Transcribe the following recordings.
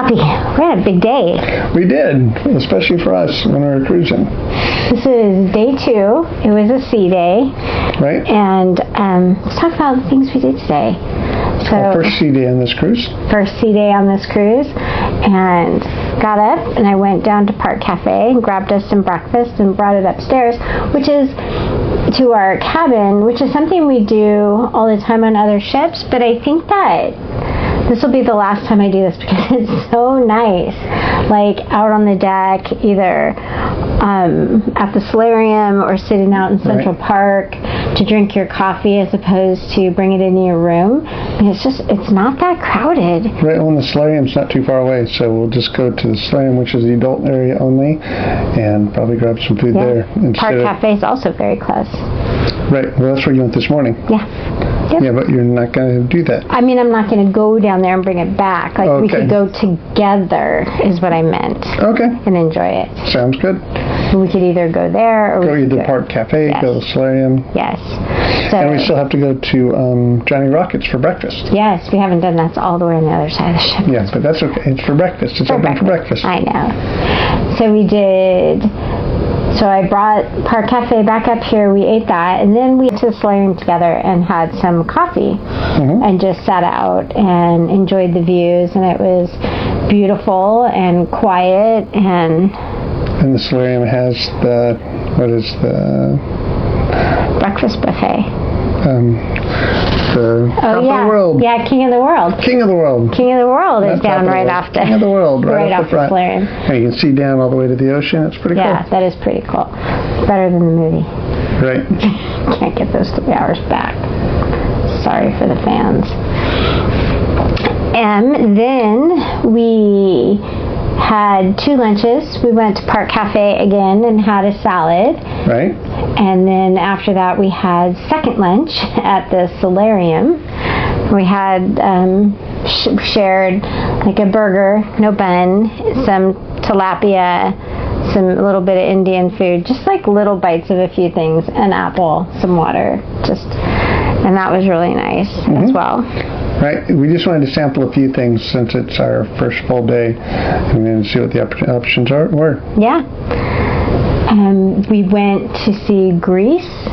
Poppy, we had a big day. We did, especially for us when we were cruising. This is day 2. It was a sea day. Right. And let's talk about the things we did today. So, our first sea day on this cruise. First sea day on this cruise. And got up and I went down to Park Cafe and grabbed us some breakfast and brought it upstairs, which is to our cabin, which is something we do all the time on other ships. But I think that this will be the last time I do this because it's so nice. Like out on the deck, either at the solarium or sitting out in Central Park to drink your coffee as opposed to bring it into your room. And it's not that crowded. Right, well, the solarium's not too far away, so we'll just go to the solarium, which is the adult area only, and probably grab some food there. Park Cafe is also very close. Right, well, that's where you went this morning. Yeah. Yep. Yeah, but you're not going to do that. I mean, I'm not going to go down there and bring it back. Like, we could go together, is what I meant. Okay. And enjoy it. Sounds good. We could either go there or go to the Park Cafe, go to the solarium. Yes. So, and we still have to go to Johnny Rockets for breakfast. Yes, we haven't done that. It's all the way on the other side of the ship. Yeah, but that's okay. It's for breakfast. It's open for breakfast. I know. So we did... So I brought Park Cafe back up here. We ate that, and then we went to the solarium together and had some coffee and just sat out and enjoyed the views. And it was beautiful and quiet. And the solarium has the breakfast buffet. Top of the world. Yeah, King of the World. King of the World. King of the World is down right off the... King of the World, right off the solarium. And you can see down all the way to the ocean. It's pretty cool. Yeah, that is pretty cool. Better than the movie. Right. Can't get those 3 hours back. Sorry for the fans. And then we had 2 lunches. We went to Park Cafe again and had a salad. Right. And then after that we had second lunch at the solarium. We had shared like a burger, no bun, some tilapia, some little bit of Indian food, just like little bites of a few things, an apple, some water, and that was really nice as well. Right. We just wanted to sample a few things since it's our first full day and then see what the options were. Yeah. We went to see Grease.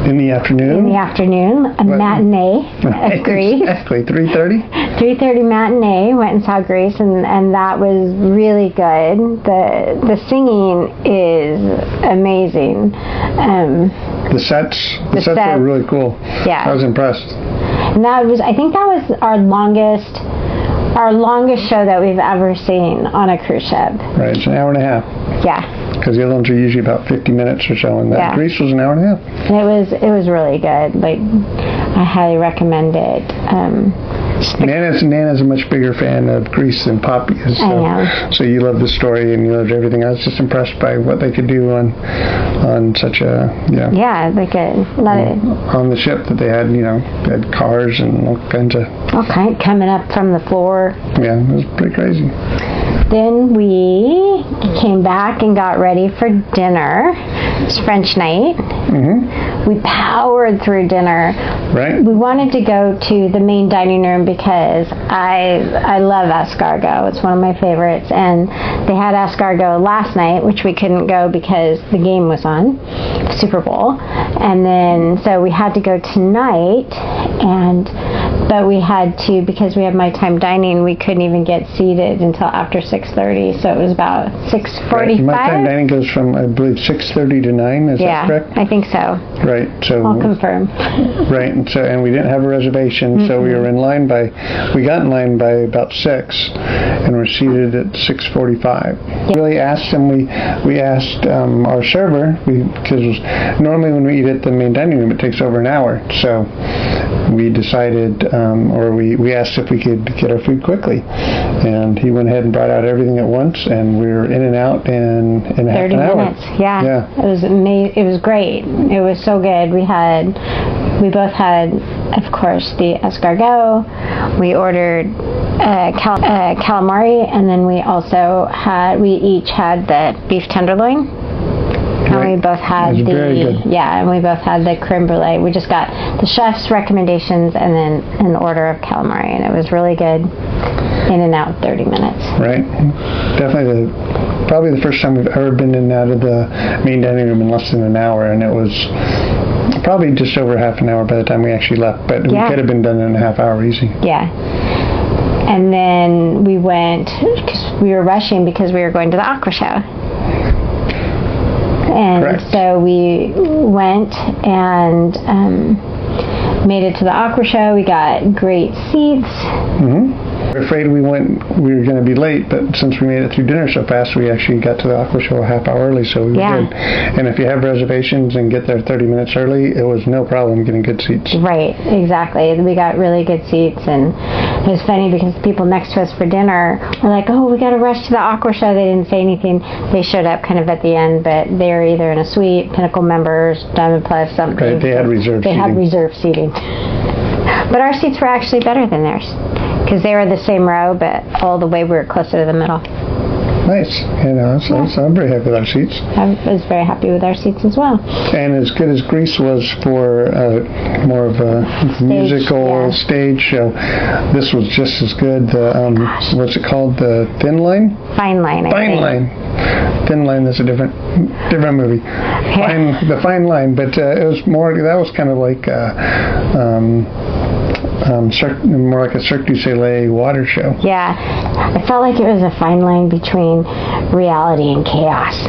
In the afternoon? In the afternoon. A matinee of Grease. Exactly. 3:30? 3:30 matinee. Went and saw Grease, and that was really good. The singing is amazing. The sets were really cool. Yeah. I was impressed. And I think that was our longest show that we've ever seen on a cruise ship. Right, it's an hour and a half. Yeah. Because the other ones are usually about 50 minutes or so, and that Grease was an hour and a half. And it was really good. Like, I highly recommend it. Nana's a much bigger fan of Grease than Poppy is. So, I know. So you love the story and you loved everything. I was just impressed by what they could do on such a on the ship that they had. They had cars and all kinds coming up from the floor. Yeah, it was pretty crazy. Then we came back and got ready for dinner. It was French night. We powered through dinner. Right. We wanted to go to the main dining room because I love escargot. It's one of my favorites. And they had escargot last night, which we couldn't go because the game was on, Super Bowl. And then, so we had to go tonight. But we had to, because we have my time dining, we couldn't even get seated until after 6:30. So it was about 6:45. Right. My time dining goes from, I believe, 6:30 to 9. Is that correct? Yeah, I think so. Right. So I'll confirm. Right. And we didn't have a reservation, so we got in line by about 6, and we're seated at 6:45. Yeah. We really asked them. We asked our server, because normally when we eat at the main dining room, it takes over an hour. So we decided, we asked if we could get our food quickly, and he went ahead and brought out everything at once, and we were in and out in half an hour. 30 minutes. Yeah. It was amazing. It was great. It was so good. We both had, of course, the escargot. We ordered calamari, and then we each had the beef tenderloin. And we both had and we both had the creme brulee. We just got the chef's recommendations and then an order of calamari, and it was really good. in and out 30 minutes. Right. Definitely probably the first time we've ever been in and out of the main dining room in less than an hour, and it was probably just over half an hour by the time we actually left, but we could have been done in a half hour easy. Yeah. And then we went, because we were rushing because we were going to the Aqua Show. And Correct. so we went and made it to the Aqua Show. We got great seats. Mm-hmm. We were afraid we were going to be late, but since we made it through dinner so fast, we actually got to the Aqua Show a half hour early, so we were good. And if you have reservations and get there 30 minutes early, it was no problem getting good seats. Right, exactly. We got really good seats, and it was funny because the people next to us for dinner were like, oh, we got to rush to the Aqua Show. They didn't say anything. They showed up kind of at the end, but they were either in a suite, Pinnacle members, Diamond Plus, something. Right, they had reserved seating. They had reserved seating. But our seats were actually better than theirs, because they were the same row, but all the way we were closer to the middle. Nice. So I'm very happy with our seats. I was very happy with our seats as well. And as good as Greece was for more of a musical stage show, this was just as good. What's it called? The Thin Line? Fine Line, I think. Thin Line is a different movie. The Fine Line, but it was more. That was kind of like more like a Cirque du Soleil water show. Yeah, I felt like it was a fine line between reality and chaos.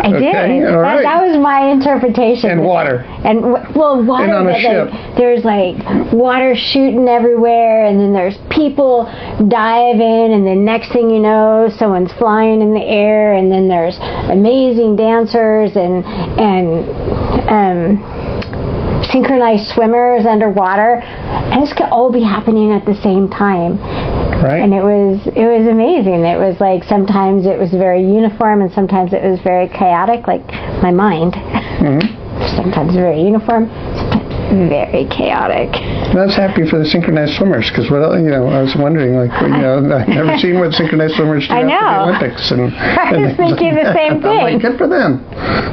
I did. All right. That was my interpretation. And water. And water. And on a ship. There's like water shooting everywhere, and then there's people diving, and then next thing you know, someone's flying in the air, and then there's amazing dancers and synchronized swimmers underwater, and this could all be happening at the same time. Right. And it was amazing. It was like sometimes it was very uniform, and sometimes it was very chaotic, like my mind. Mm-hmm. Sometimes very uniform, sometimes very chaotic. I was happy for the synchronized swimmers, because I was wondering, I've never seen what synchronized swimmers do after the Olympics. And I was thinking the same thing. I'm like, good for them.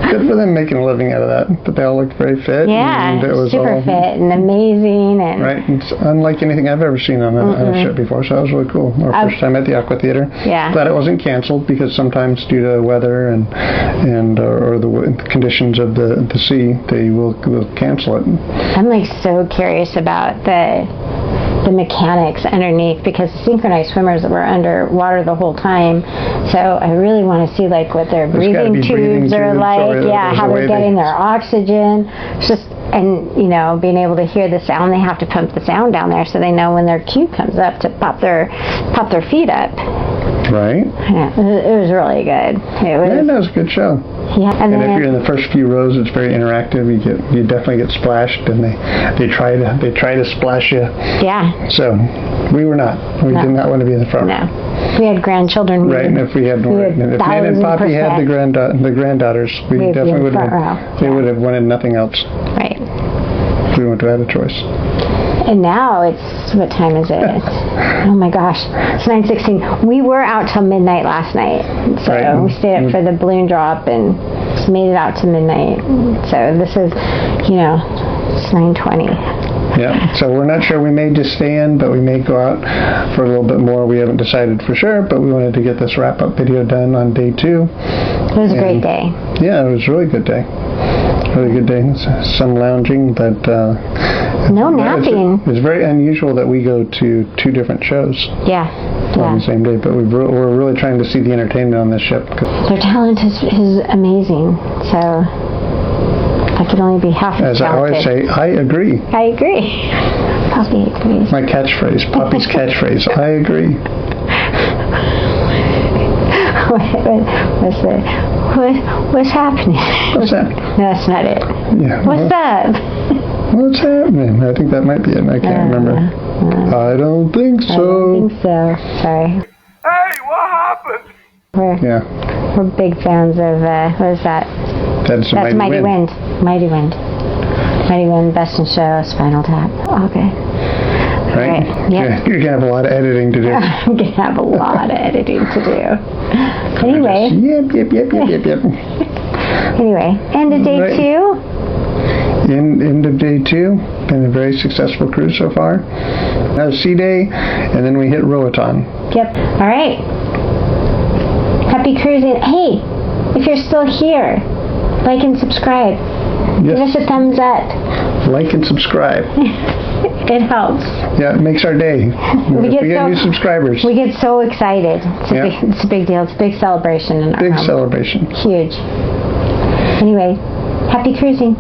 Good for them making a living out of that. But they all looked very fit. Yeah, and it was super fit and amazing. And right, it's unlike anything I've ever seen on a ship before, so that was really cool. Our first time at the Aqua Theater. Yeah. Glad it wasn't canceled, because sometimes due to weather and the conditions of the sea, they will cancel it. I'm like so curious about the mechanics underneath, because the synchronized swimmers were underwater the whole time, so I really want to see like what their breathing tubes are like, how they're getting their oxygen. It's just, and being able to hear the sound. They have to pump the sound down there so they know when their cue comes up to pop their feet up. Right. Yeah, it was really good. That was a good show. Yeah, and if you're in the first few rows, it's very interactive. You definitely get splashed, and they try to splash you. Yeah. So we were not. We did not want to be in the front. No. We had grandchildren. Right, and if Ned and Poppy had the granddaughters, we definitely would have. They would have wanted nothing else. Right. We wouldn't have had a choice. And now it's, what time is it? Oh my gosh, it's 9:16. We were out till midnight last night, so we stayed up for the balloon drop and just made it out to midnight. So this is, it's 9:20. Yeah, so we're not sure. We may just stay in, but we may go out for a little bit more. We haven't decided for sure, but we wanted to get this wrap-up video done on day 2. It was a great day. Yeah, it was a really good day. Really good day. Some lounging, but no napping. It's very unusual that we go to 2 different shows. Yeah. On the same day, but we're really trying to see the entertainment on this ship. Their talent is amazing. So I could only be half as talented. As I always say, I agree. I agree. Poppy agrees. My catchphrase, Poppy's catchphrase. I agree. What's happening? What's happening? No, that's not it. Yeah. What's up? What's happening? I think that might be it. I can't remember. I don't think so. I don't think so. Sorry. Hey, what happened? We're big fans of, what is that? That's Mighty Wind. Mighty Wind. Mighty Wind, Best in Show, Spinal Tap. Okay. Right? Yep. You're going to have a lot of editing to do. I'm going to have a lot of editing to do. Anyway. Yep. Anyway, end of day 2. End of day 2. Been a very successful cruise so far. Have a sea day, and then we hit Roatan. Yep. All right. Happy cruising. Hey, if you're still here, like and subscribe. Yes. Give us a thumbs up. Like and subscribe. It helps. Yeah, it makes our day. We get new subscribers. We get so excited. It's a big deal. It's a big celebration in our home. Big celebration. Huge. Anyway, happy cruising.